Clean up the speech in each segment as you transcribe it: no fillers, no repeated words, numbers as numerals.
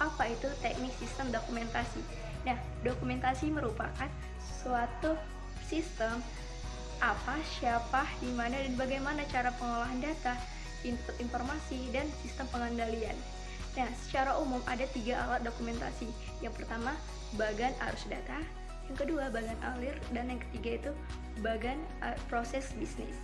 Apa itu teknik sistem dokumentasi? Nah, dokumentasi merupakan suatu sistem apa, siapa, di mana, dan bagaimana cara pengolahan data, input informasi, dan sistem pengendalian. Nah, secara umum ada 3 alat dokumentasi. Yang pertama, bagan arus data, yang kedua bagan alir, dan yang ketiga itu bagan proses bisnis.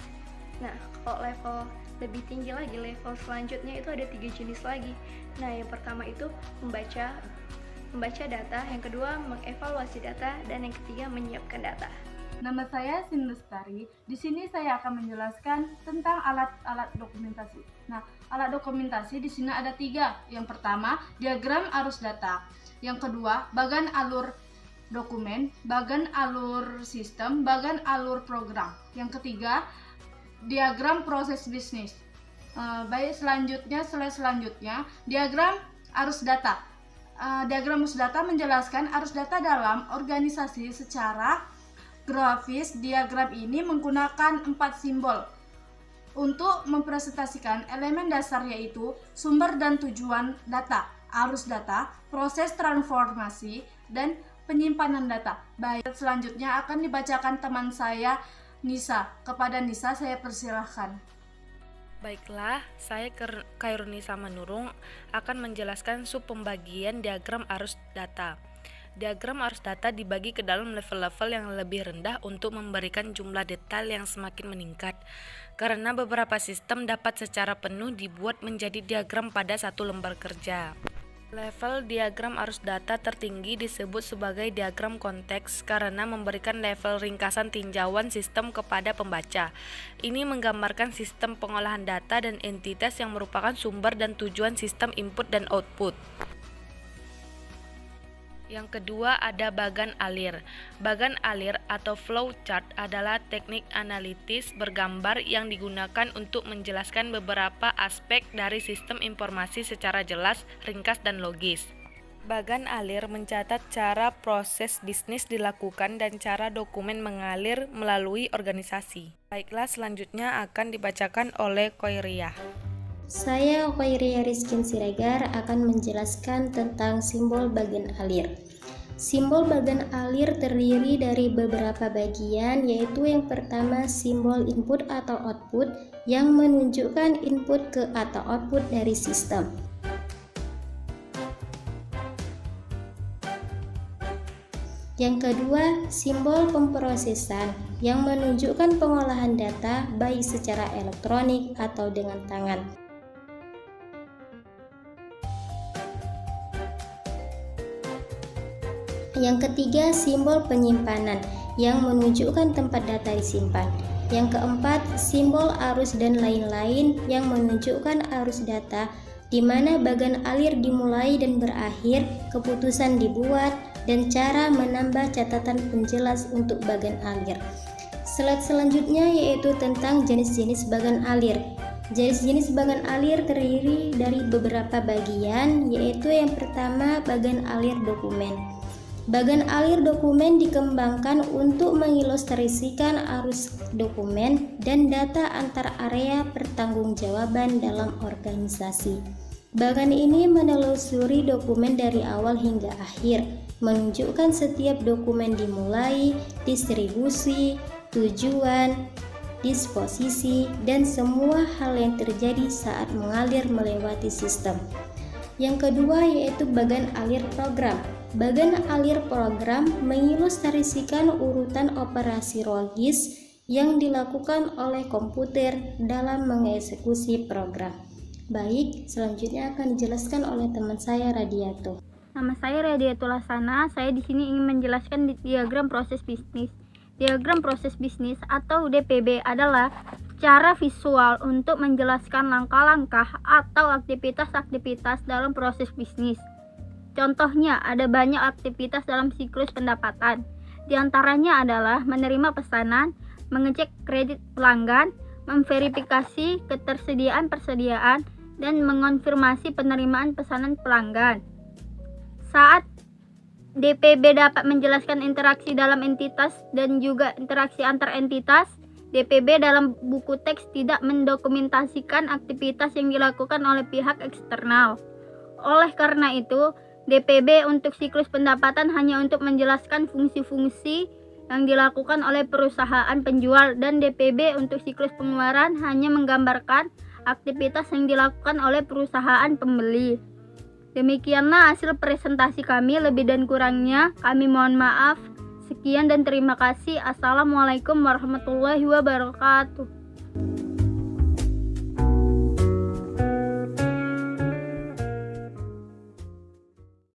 Nah, kalau level lebih tinggi lagi, level selanjutnya itu ada 3 jenis lagi. Nah, yang pertama itu membaca data, yang kedua mengevaluasi data, dan yang ketiga menyiapkan data. Nama saya Sin Lestari. Di sini saya akan menjelaskan tentang alat-alat dokumentasi. Nah, alat dokumentasi di sini ada 3. Yang pertama, diagram arus data. Yang kedua, bagan alur dokumen, bagan alur sistem, bagan alur program. Yang ketiga, diagram proses bisnis. Selanjutnya, diagram arus data. Diagram arus data menjelaskan arus data dalam organisasi secara grafis. Diagram ini menggunakan 4 simbol untuk mempresentasikan elemen dasar, yaitu sumber dan tujuan data, arus data, proses transformasi, dan penyimpanan data. Baik, selanjutnya akan dibacakan teman saya, Nisa. Kepada Nisa saya persilahkan. Baiklah, saya Khairunisa Manurung akan menjelaskan pembagian diagram arus data. Diagram arus data dibagi ke dalam level-level yang lebih rendah untuk memberikan jumlah detail yang semakin meningkat. Karena beberapa sistem dapat secara penuh dibuat menjadi diagram pada satu lembar kerja. Level diagram arus data tertinggi disebut sebagai diagram konteks karena memberikan level ringkasan tinjauan sistem kepada pembaca. Ini menggambarkan sistem pengolahan data dan entitas yang merupakan sumber dan tujuan sistem input dan output. Yang kedua ada bagan alir. Bagan alir atau flow chart adalah teknik analitis bergambar yang digunakan untuk menjelaskan beberapa aspek dari sistem informasi secara jelas, ringkas, dan logis. Bagan alir mencatat cara proses bisnis dilakukan dan cara dokumen mengalir melalui organisasi. Baiklah, selanjutnya akan dibacakan oleh Khoiriyah. Saya Khoiriyah Rizkin Siregar akan menjelaskan tentang simbol bagan alir. Simbol bagan alir terdiri dari beberapa bagian, yaitu yang pertama simbol input atau output yang menunjukkan input ke atau output dari sistem. Yang kedua, simbol pemrosesan yang menunjukkan pengolahan data baik secara elektronik atau dengan tangan. Yang ketiga, simbol penyimpanan yang menunjukkan tempat data disimpan. Yang keempat, simbol arus dan lain-lain yang menunjukkan arus data, di mana bagan alir dimulai dan berakhir, keputusan dibuat, dan cara menambah catatan penjelas untuk bagan alir. Slide selanjutnya yaitu tentang jenis-jenis bagan alir. Jenis-jenis bagan alir terdiri dari beberapa bagian, yaitu yang pertama bagan alir dokumen. Bagan alir dokumen dikembangkan untuk mengilustrasikan arus dokumen dan data antar area pertanggungjawaban dalam organisasi. Bagan ini menelusuri dokumen dari awal hingga akhir, menunjukkan setiap dokumen dimulai, distribusi, tujuan, disposisi, dan semua hal yang terjadi saat mengalir melewati sistem. Yang kedua yaitu bagan alir program. Bagan alir program mengilustrasikan urutan operasi logis yang dilakukan oleh komputer dalam mengeksekusi program. Baik, selanjutnya akan dijelaskan oleh teman saya Radiato. Nama saya Radiato Lasana. Saya di sini ingin menjelaskan diagram proses bisnis. Diagram proses bisnis atau DPB adalah cara visual untuk menjelaskan langkah-langkah atau aktivitas-aktivitas dalam proses bisnis. Contohnya, ada banyak aktivitas dalam siklus pendapatan. Di antaranya adalah menerima pesanan, mengecek kredit pelanggan, memverifikasi persediaan, dan mengonfirmasi penerimaan pesanan pelanggan. Saat DPB dapat menjelaskan interaksi dalam entitas dan juga interaksi antar entitas, DPB dalam buku teks tidak mendokumentasikan aktivitas yang dilakukan oleh pihak eksternal. Oleh karena itu, DPB untuk siklus pendapatan hanya untuk menjelaskan fungsi-fungsi yang dilakukan oleh perusahaan penjual, dan DPB untuk siklus pengeluaran hanya menggambarkan aktivitas yang dilakukan oleh perusahaan pembeli. Demikianlah hasil presentasi kami, lebih dan kurangnya kami mohon maaf. Sekian dan terima kasih. Assalamualaikum warahmatullahi wabarakatuh.